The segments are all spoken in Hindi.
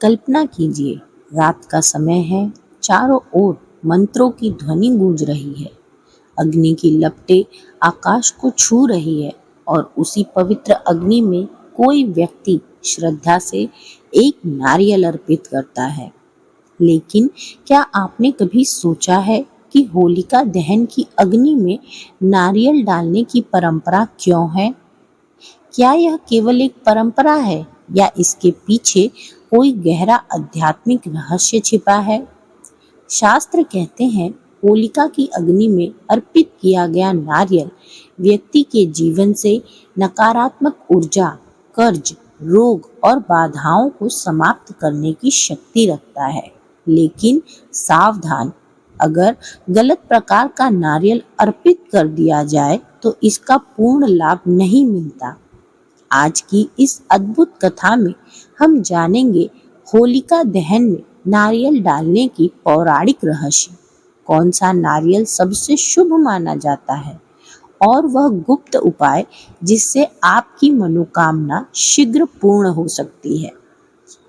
कल्पना कीजिए, रात का समय है, चारों ओर मंत्रों की ध्वनि गूंज रही है। अग्नि की लपटें आकाश को छू रही है और उसी पवित्र अग्नि में कोई व्यक्ति श्रद्धा से एक नारियल अर्पित करता है। लेकिन क्या आपने कभी सोचा है कि होलिका दहन की अग्नि में नारियल डालने की परंपरा क्यों है? क्या यह केवल एक परंपरा है या इसके पीछे कोई गहरा आध्यात्मिक रहस्य छिपा है? शास्त्र कहते हैं, होलिका की अग्नि में अर्पित किया गया नारियल व्यक्ति के जीवन से नकारात्मक ऊर्जा, कर्ज, रोग और बाधाओं को समाप्त करने की शक्ति रखता है। लेकिन सावधान, अगर गलत प्रकार का नारियल अर्पित कर दिया जाए तो इसका पूर्ण लाभ नहीं मिलता। आज की इस अद्भुत कथा में हम जानेंगे होलिका दहन में नारियल डालने की पौराणिक रहस्य, कौन सा नारियल सबसे शुभ माना जाता है और वह गुप्त उपाय जिससे आपकी मनोकामना शीघ्र पूर्ण हो सकती है।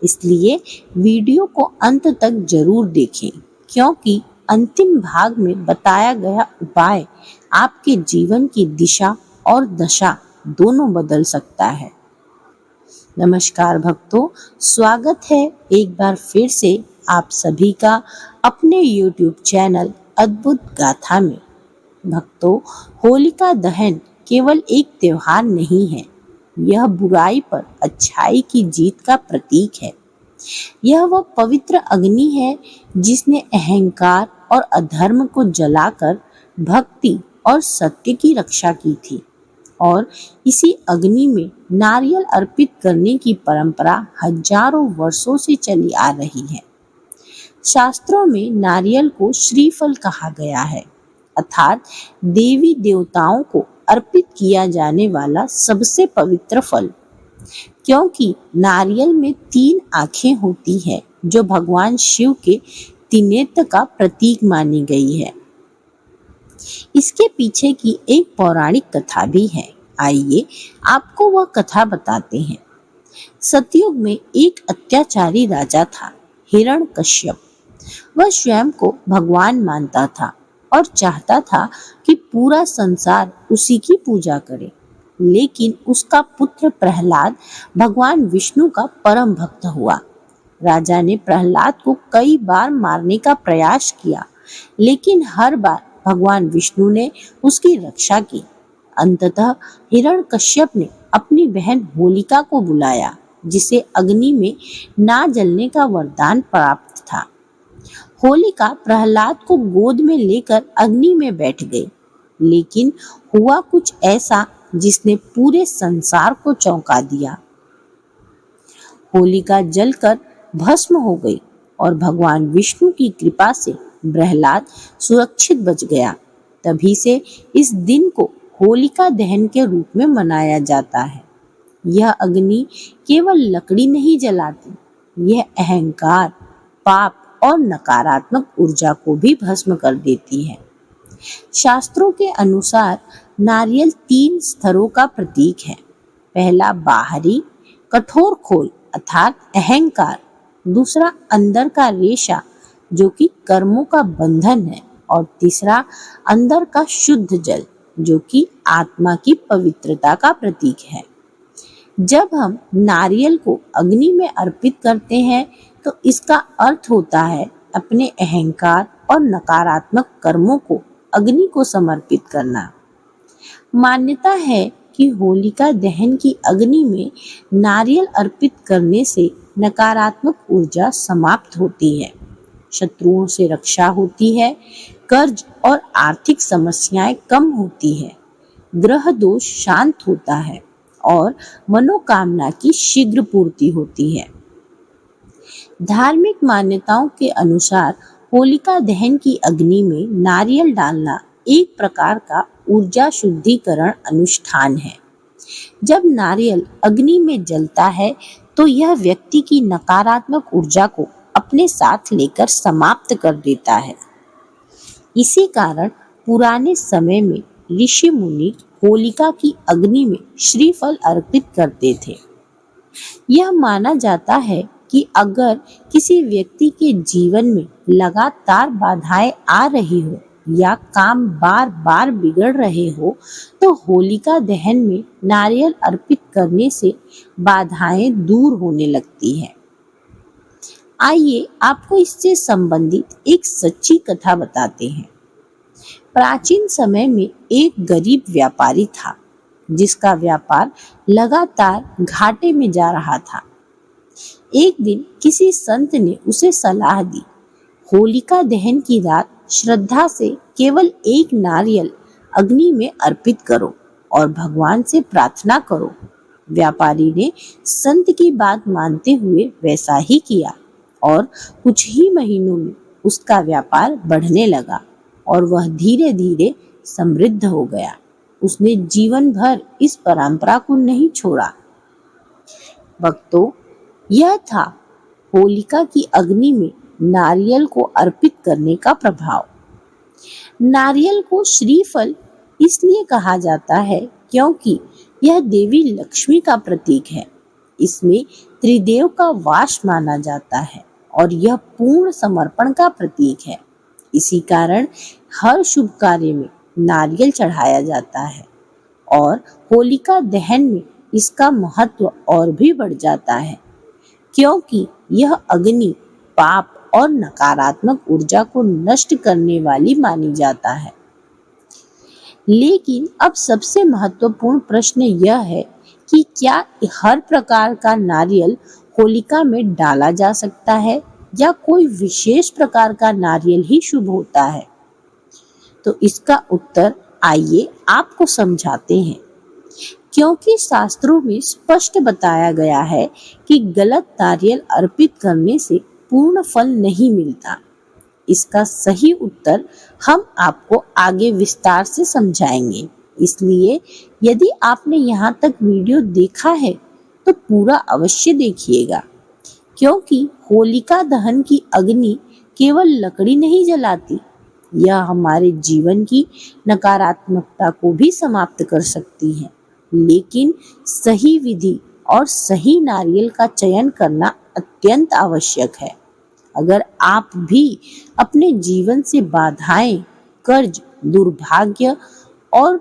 इसलिए वीडियो को अंत तक जरूर देखें, क्योंकि अंतिम भाग में बताया गया उपाय आपके जीवन की दिशा और दशा दोनों बदल सकता है। नमस्कार भक्तों, स्वागत है एक बार फिर से आप सभी का अपने YouTube चैनल अद्भुत गाथा में। भक्तों, होलिका दहन केवल एक त्योहार नहीं है, यह बुराई पर अच्छाई की जीत का प्रतीक है। यह वह पवित्र अग्नि है जिसने अहंकार और अधर्म को जलाकर भक्ति और सत्य की रक्षा की थी। और इसी अग्नि में नारियल अर्पित करने की परंपरा हजारों वर्षों से चली आ रही है। शास्त्रों में नारियल को श्रीफल कहा गया है, अर्थात देवी देवताओं को अर्पित किया जाने वाला सबसे पवित्र फल, क्योंकि नारियल में 3 आंखें होती हैं जो भगवान शिव के त्रिनेत्र का प्रतीक मानी गई है। इसके पीछे की एक पौराणिक कथा भी है। आइए आपको वह कथा बताते हैं। सतयुग में एक अत्याचारी राजा था, हिरण्यकश्यप। वह स्वयं को भगवान मानता था और चाहता था कि पूरा संसार उसी की पूजा करे। लेकिन उसका पुत्र प्रहलाद भगवान विष्णु का परम भक्त हुआ। राजा ने प्रहलाद को कई बार मारने का प्रयास किया, लेकिन हर बार भगवान विष्णु ने उसकी रक्षा की। अंततः हिरण्यकश्यप ने अपनी बहन होलिका को बुलाया, जिसे अग्नि में ना जलने का वरदान प्राप्त था। होलिका प्रहलाद को गोद में लेकर अग्नि में बैठ गई, लेकिन हुआ कुछ ऐसा जिसने पूरे संसार को चौंका दिया। होलिका जलकर भस्म हो गई और भगवान विष्णु की कृपा से प्रहलाद सुरक्षित बच गया। तभी से इस दिन को होलिका दहन के रूप में मनाया जाता है। यह अग्नि केवल लकड़ी नहीं जलाती, यह अहंकार, पाप और नकारात्मक ऊर्जा को भी भस्म कर देती है। शास्त्रों के अनुसार नारियल 3 स्तरों का प्रतीक है। पहला बाहरी कठोर खोल अर्थात अहंकार, दूसरा अंदर का रेशा जो कि कर्मों का बंधन है, और तीसरा अंदर का शुद्ध जल जो कि आत्मा की पवित्रता का प्रतीक है। जब हम नारियल को अग्नि में अर्पित करते हैं तो इसका अर्थ होता है अपने अहंकार और नकारात्मक कर्मों को अग्नि को समर्पित करना। मान्यता है कि होलिका दहन की अग्नि में नारियल अर्पित करने से नकारात्मक ऊर्जा समाप्त होती है, शत्रुओं से रक्षा होती है, कर्ज और आर्थिक समस्याएं कम होती है, ग्रह दोष शांत होता है और मनोकामना की शीघ्र पूर्ति होती है। धार्मिक मान्यताओं के अनुसार होलिका दहन की अग्नि में नारियल डालना एक प्रकार का ऊर्जा शुद्धिकरण अनुष्ठान है। जब नारियल अग्नि में जलता है तो यह व्यक्ति की नकारात्मक ऊर्जा को अपने साथ लेकर समाप्त कर देता है। इसी कारण पुराने समय में ऋषि मुनि होलिका की अग्नि में श्रीफल अर्पित करते थे। यह माना जाता है कि अगर किसी व्यक्ति के जीवन में लगातार बाधाएं आ रही हो या काम बार बार बिगड़ रहे हो, तो होलिका दहन में नारियल अर्पित करने से बाधाएं दूर होने लगती हैं। आइए आपको इससे संबंधित एक सच्ची कथा बताते हैं। प्राचीन समय में एक गरीब व्यापारी था जिसका व्यापार लगातार घाटे में जा रहा था। एक दिन किसी संत ने उसे सलाह दी, होलिका दहन की रात श्रद्धा से केवल एक नारियल अग्नि में अर्पित करो और भगवान से प्रार्थना करो। व्यापारी ने संत की बात मानते हुए वैसा ही किया और कुछ ही महीनों में उसका व्यापार बढ़ने लगा और वह धीरे धीरे समृद्ध हो गया। उसने जीवन भर इस परंपरा को नहीं छोड़ा। भक्तों, यह था होलिका की अग्नि में नारियल को अर्पित करने का प्रभाव। नारियल को श्रीफल इसलिए कहा जाता है क्योंकि यह देवी लक्ष्मी का प्रतीक है। इसमें त्रिदेव का वास माना जाता है और यह पूर्ण समर्पण का प्रतीक है। इसी कारण हर शुभ कार्य में नारियल चढ़ाया जाता है और होलिका दहन में इसका महत्व और भी बढ़ जाता है क्योंकि यह अग्नि पाप और नकारात्मक ऊर्जा को नष्ट करने वाली मानी जाता है। लेकिन अब सबसे महत्वपूर्ण प्रश्न यह है कि क्या हर प्रकार का नारियल होलिका में डाला जा सकता है या कोई विशेष प्रकार का नारियल ही शुभ होता है? तो इसका उत्तर आइए आपको समझाते हैं। क्योंकि शास्त्रों में स्पष्ट बताया गया है कि गलत नारियल अर्पित करने से पूर्ण फल नहीं मिलता। इसका सही उत्तर हम आपको आगे विस्तार से समझाएंगे। इसलिए यदि आपने यहाँ तक वीडियो देखा है तो पूरा अवश्य देखिएगा, क्योंकि होलिका दहन की अग्नि केवल लकड़ी नहीं जलाती, यह हमारे जीवन की नकारात्मकता को भी समाप्त कर सकती है। लेकिन सही विधि और सही नारियल का चयन करना अत्यंत आवश्यक है। अगर आप भी अपने जीवन से बाधाएं, कर्ज, दुर्भाग्य और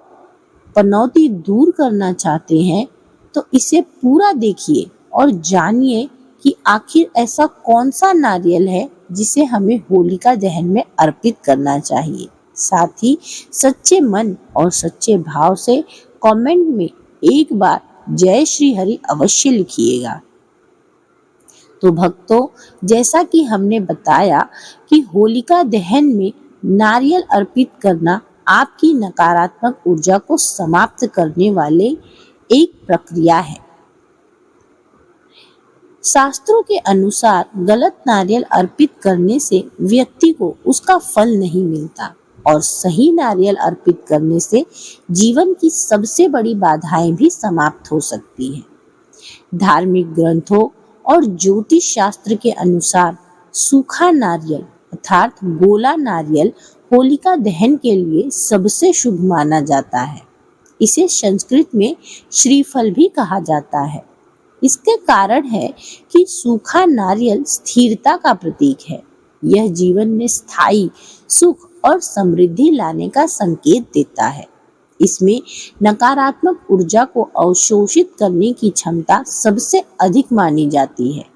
पनौती दूर करना चाहते हैं तो इसे पूरा देखिए और जानिए कि आखिर ऐसा कौन सा नारियल है जिसे हमें होलिका दहन में अर्पित करना चाहिए। साथ ही सच्चे मन और सच्चे भाव से कमेंट में एक बार जय श्री हरि अवश्य लिखिएगा। तो भक्तों, जैसा कि हमने बताया कि होलिका दहन में नारियल अर्पित करना आपकी नकारात्मक ऊर्जा को समाप्त करने वाले एक प्रक्रिया है। शास्त्रों के अनुसार गलत नारियल अर्पित करने से व्यक्ति को उसका फल नहीं मिलता और सही नारियल अर्पित करने से जीवन की सबसे बड़ी बाधाएं भी समाप्त हो सकती हैं। धार्मिक ग्रंथों और ज्योतिष शास्त्र के अनुसार सूखा नारियल अर्थात गोला नारियल होलिका दहन के लिए सबसे शुभ माना जाता है। इसे संस्कृत में श्रीफल भी कहा जाता है। इसके कारण है कि सूखा नारियल स्थिरता का प्रतीक है। यह जीवन में स्थायी सुख और समृद्धि लाने का संकेत देता है। इसमें नकारात्मक ऊर्जा को अवशोषित करने की क्षमता सबसे अधिक मानी जाती है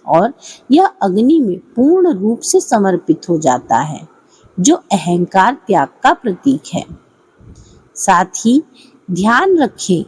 और यह अग्नि में पूर्ण रूप से समर्पित हो जाता है, जो अहंकार त्याग का प्रतीक है। साथ ही ध्यान रखें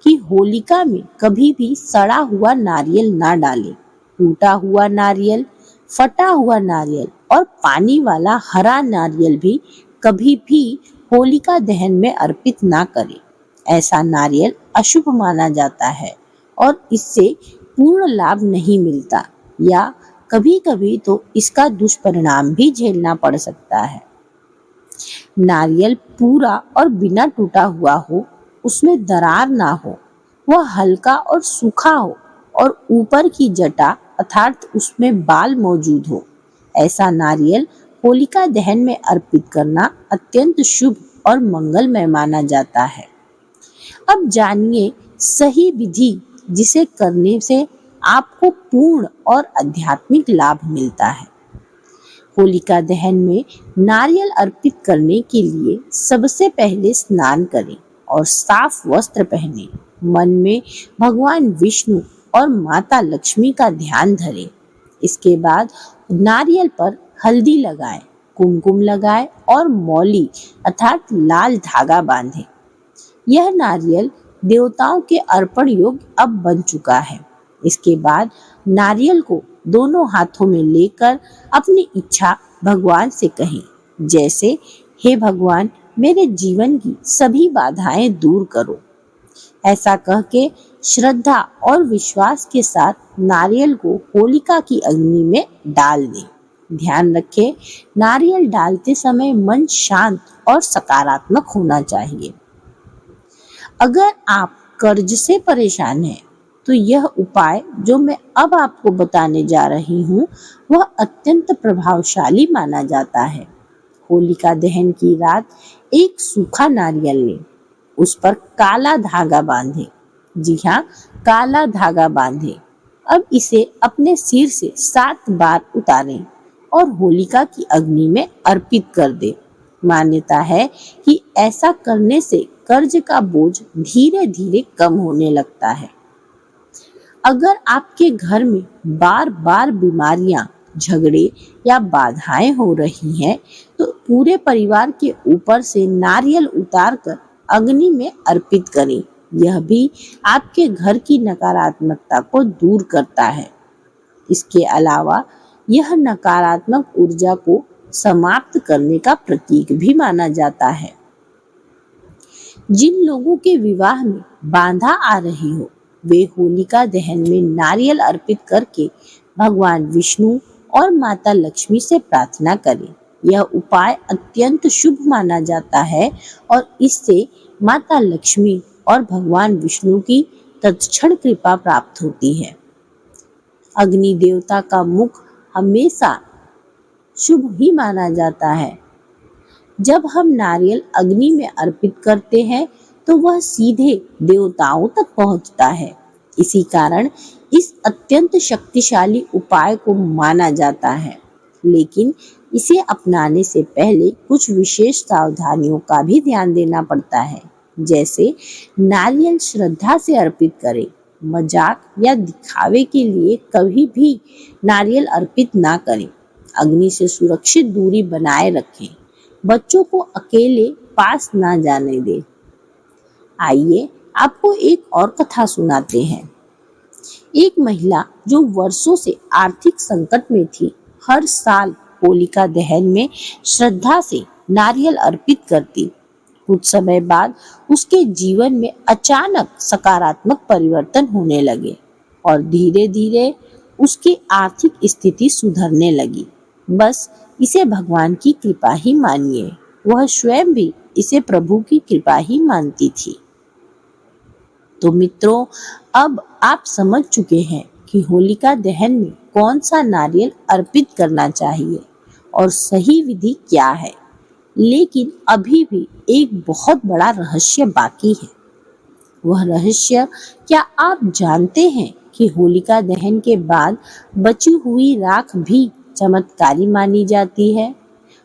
कि होलिका में कभी भी सड़ा हुआ नारियल ना डालें। टूटा हुआ नारियल, फटा हुआ नारियल और पानी वाला हरा नारियल भी कभी भी होलिका दहन में अर्पित ना करें। ऐसा नारियल अशुभ माना जाता है और इससे पूर्ण लाभ नहीं मिलता या कभी-कभी तो इसका दुष्परिणाम भी झेलना पड़ सकता है। नारियल पूरा और बिना टूटा हुआ हो, उसमें दरार ना हो, वह हल्का और सूखा हो और ऊपर की जटा अर्थात उसमें बाल मौजूद हो। ऐसा नारियल होलिका दहन में अर्पित करना अत्यंत शुभ और मंगलमय माना जाता है। अब जानिए सही विधि जिसे करने से आपको पूर्ण और आध्यात्मिक लाभ मिलता है। होलिका दहन में नारियल अर्पित करने के लिए सबसे पहले स्नान करें और साफ वस्त्र पहने। मन में भगवान विष्णु और माता लक्ष्मी का ध्यान धरें। इसके बाद नारियल पर हल्दी लगाएं, कुमकुम लगाएं और मौली अर्थात लाल धागा बांधें। यह नारियल देवताओं के अर्पण योग्य अब बन चुका है। इसके बाद नारियल को दोनों हाथों में लेकर अपनी इच्छा भगवान से कहें, जैसे हे भगवान, मेरे जीवन की सभी बाधाएं दूर करो। ऐसा कह के श्रद्धा और विश्वास के साथ नारियल को होलिका की अग्नि में डाल दें। ध्यान रखें, नारियल डालते समय मन शांत और सकारात्मक होना चाहिए। अगर आप कर्ज से परेशान हैं, तो यह उपाय जो मैं अब आपको बताने जा रही हूँ वह अत्यंत प्रभावशाली माना जाता है। होलिका दहन की रात एक सूखा नारियल लें, उस पर काला धागा बांधें। जी हाँ, काला धागा बांधें। अब इसे अपने सिर से 7 बार उतारें और होलिका की अग्नि में अर्पित कर दें। मान्यता है कि ऐसा करने से कर्ज का बोझ धीरे धीरे कम होने लगता है। अगर आपके घर में बार बार बीमारियां, झगड़े या बाधाएं हो रही हैं, तो पूरे परिवार के ऊपर से नारियल उतारकर अग्नि में अर्पित करें। यह भी आपके घर की नकारात्मकता को दूर करता है। इसके अलावा यह नकारात्मक ऊर्जा को समाप्त करने का प्रतीक भी माना जाता है। जिन लोगों के विवाह में बाधा आ रही हो, वे होलिका दहन में नारियल अर्पित करके भगवान विष्णु और माता लक्ष्मी से प्रार्थना करें। यह उपाय अत्यंत शुभ माना जाता है और इससे माता लक्ष्मी और भगवान विष्णु की तत्क्षण कृपा प्राप्त होती है। अग्नि देवता का मुख हमेशा शुभ ही माना जाता है। जब हम नारियल अग्नि में अर्पित करते हैं तो वह सीधे देवताओं तक पहुंचता है। इसी कारण इस अत्यंत शक्तिशाली उपाय को माना जाता है, लेकिन इसे अपनाने से पहले कुछ विशेष सावधानियों का भी ध्यान देना पड़ता है। जैसे नारियल श्रद्धा से अर्पित करें। मजाक या दिखावे के लिए कभी भी नारियल अर्पित ना करें। अग्नि से सुरक्षित दूरी बनाए रखें। बच्चों को अकेले पास ना जाने दें। आइए आपको एक और कथा सुनाते हैं। एक महिला जो वर्षों से आर्थिक संकट में थी, हर साल होलिका दहन में श्रद्धा से नारियल अर्पित करती। कुछ समय बाद उसके जीवन में अचानक सकारात्मक परिवर्तन होने लगे और धीरे धीरे उसकी आर्थिक स्थिति सुधरने लगी। बस इसे भगवान की कृपा ही मानिए। वह स्वयं भी इसे प्रभु की कृपा ही मानती थी। तो मित्रों, अब आप समझ चुके हैं कि होलिका दहन में कौन सा नारियल अर्पित करना चाहिए और सही विधि क्या है। लेकिन अभी भी एक बहुत बड़ा रहस्य बाकी है। वह रहस्य, क्या आप जानते हैं कि होलिका दहन के बाद बची हुई राख भी चमत्कारी मानी जाती है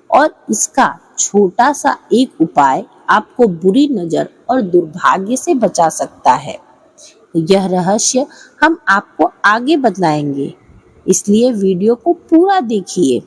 और इसका छोटा सा एक उपाय आपको बुरी नजर और दुर्भाग्य से बचा सकता है। यह रहस्य हम आपको आगे बताएंगे, इसलिए वीडियो को पूरा देखिए।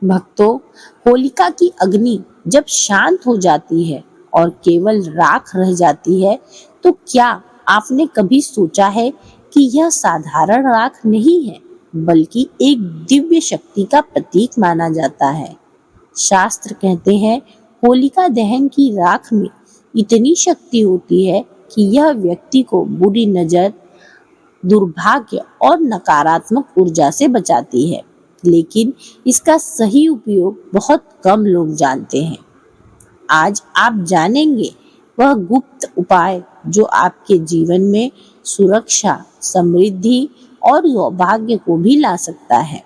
भक्तों, होलिका की अग्नि जब शांत हो जाती है और केवल राख रह जाती है, तो क्या आपने कभी सोचा है कि यह साधारण राख नहीं है, बल्कि एक दिव्य शक्ति का प्रतीक माना जाता है। शास्त्र कहते हैं, होलिका दहन की राख में इतनी शक्ति होती है कि यह व्यक्ति को बुरी नजर, दुर्भाग्य और नकारात्मक ऊर्जा से बचाती है। लेकिन इसका सही उपयोग बहुत कम लोग जानते हैं। आज आप जानेंगे वह गुप्त उपाय जो आपके जीवन में सुरक्षा, समृद्धि और सौभाग्य को भी ला सकता है।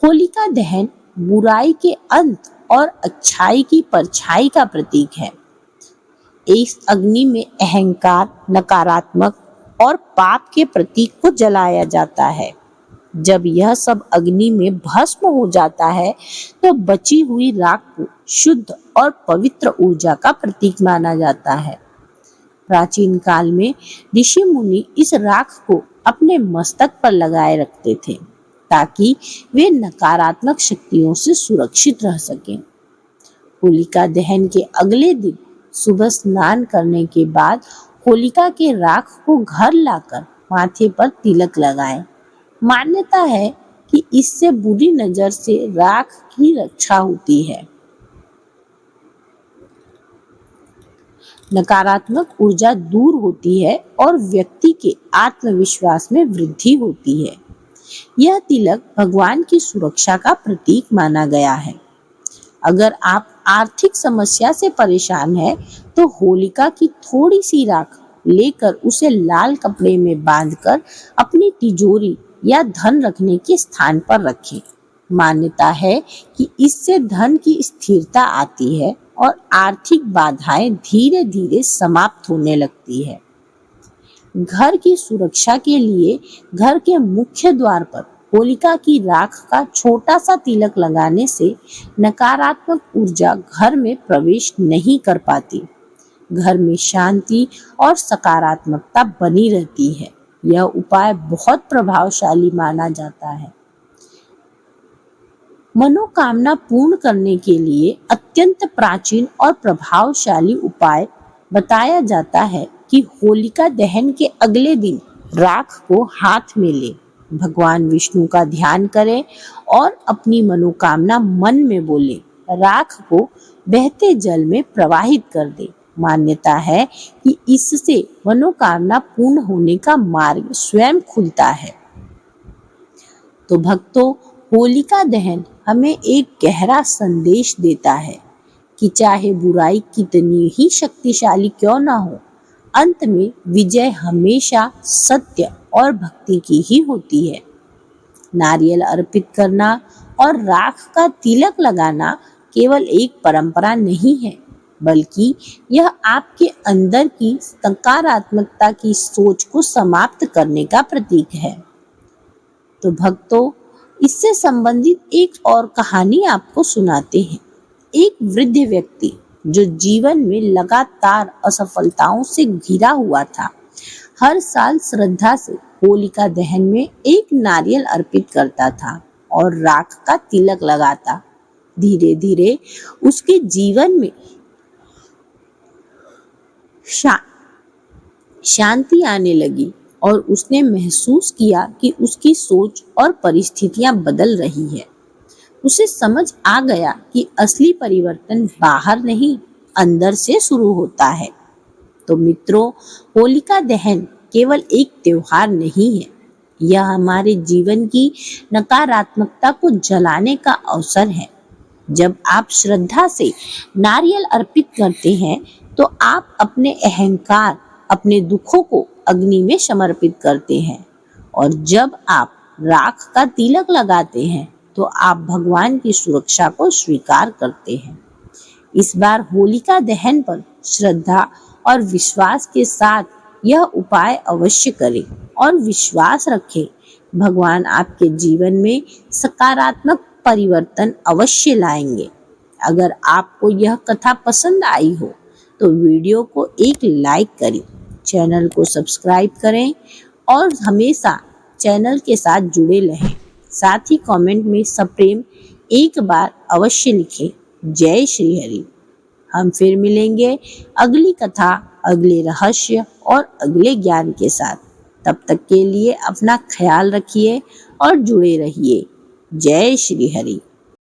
होलिका दहन बुराई के अंत और अच्छाई की परछाई का प्रतीक है। इस अग्नि में अहंकार, नकारात्मक और पाप के प्रतीक को जलाया जाता है। जब यह सब अग्नि में भस्म हो जाता है तो बची हुई राख को शुद्ध और पवित्र ऊर्जा का प्रतीक माना जाता है। प्राचीन काल में ऋषि मुनि इस राख को अपने मस्तक पर लगाए रखते थे ताकि वे नकारात्मक शक्तियों से सुरक्षित रह सकें। होलिका दहन के अगले दिन सुबह स्नान करने के बाद होलिका के राख को घर लाकर माथे पर तिलक लगाएं। मान्यता है कि इससे बुरी नजर से राख की रक्षा होती है। नकारात्मक ऊर्जा दूर होती है और व्यक्ति के आत्मविश्वास में वृद्धि होती है। यह तिलक भगवान की सुरक्षा का प्रतीक माना गया है। अगर आप आर्थिक समस्या से परेशान हैं, तो होलिका की थोड़ी सी राख लेकर उसे लाल कपड़े में बांधकर अपनी तिजोरी या धन रखने के स्थान पर रखें। मान्यता है कि इससे धन की स्थिरता आती है और आर्थिक बाधाएं धीरे धीरे समाप्त होने लगती है। घर की सुरक्षा के लिए घर के मुख्य द्वार पर होलिका की राख का छोटा सा तिलक लगाने से नकारात्मक ऊर्जा घर में प्रवेश नहीं कर पाती। घर में शांति और सकारात्मकता बनी रहती है। यह उपाय बहुत प्रभावशाली माना जाता है। मनोकामना पूर्ण करने के लिए अत्यंत प्राचीन और प्रभावशाली उपाय बताया जाता है कि होलिका दहन के अगले दिन राख को हाथ में ले, भगवान विष्णु का ध्यान करें और अपनी मनोकामना मन में बोले। राख को बहते जल में प्रवाहित कर दे। मान्यता है कि इससे मनोकामना पूर्ण होने का मार्ग स्वयं खुलता है। तो भक्तों, होलिका दहन हमें एक गहरा संदेश देता है कि चाहे बुराई कितनी ही शक्तिशाली क्यों ना हो, अंत में विजय हमेशा सत्य और भक्ति की ही होती है। नारियल अर्पित करना और राख का तिलक लगाना केवल एक परंपरा नहीं है, बल्कि यह आपके अंदर की नकारात्मकता की सोच को समाप्त करने का प्रतीक है। तो भक्तों, इससे संबंधित एक और कहानी आपको सुनाते हैं। एक वृद्ध व्यक्ति जो जीवन में लगातार असफलताओं से घिरा हुआ था, हर साल श्रद्धा से होलिका दहन में एक नारियल अर्पित करता था और राख का तिलक लगाता। धीरे धीरे उसके जीवन में शांति आने लगी और उसने महसूस किया कि उसकी सोच और परिस्थितियां बदल रही है। उसे समझ आ गया कि असली परिवर्तन बाहर नहीं, अंदर से शुरू होता है। तो मित्रों, होलिका दहन केवल एक त्योहार नहीं है, यह हमारे जीवन की नकारात्मकता को जलाने का अवसर है। जब आप श्रद्धा से नारियल अर्पित करते हैं, तो आप अपने अहंकार, अपने दुखों को अग्नि में समर्पित करते हैं, और जब आप राख का तिलक लगाते हैं, तो आप भगवान की सुरक्षा को स्वीकार करते हैं। इस बार होलिका दहन पर श्रद्धा और विश्वास के साथ यह उपाय अवश्य करें और विश्वास रखें, भगवान आपके जीवन में सकारात्मक परिवर्तन अवश्य लाएंगे। अगर आपको यह कथा पसंद आई हो तो वीडियो को एक लाइक करें, चैनल को सब्सक्राइब करें और हमेशा चैनल के साथ जुड़े रहें। साथ ही कमेंट में सप्रेम एक बार अवश्य लिखें। जय श्री हरि। हम फिर मिलेंगे अगली कथा, अगले रहस्य और अगले ज्ञान के साथ। तब तक के लिए अपना ख्याल रखिए और जुड़े रहिए। जय श्री हरि।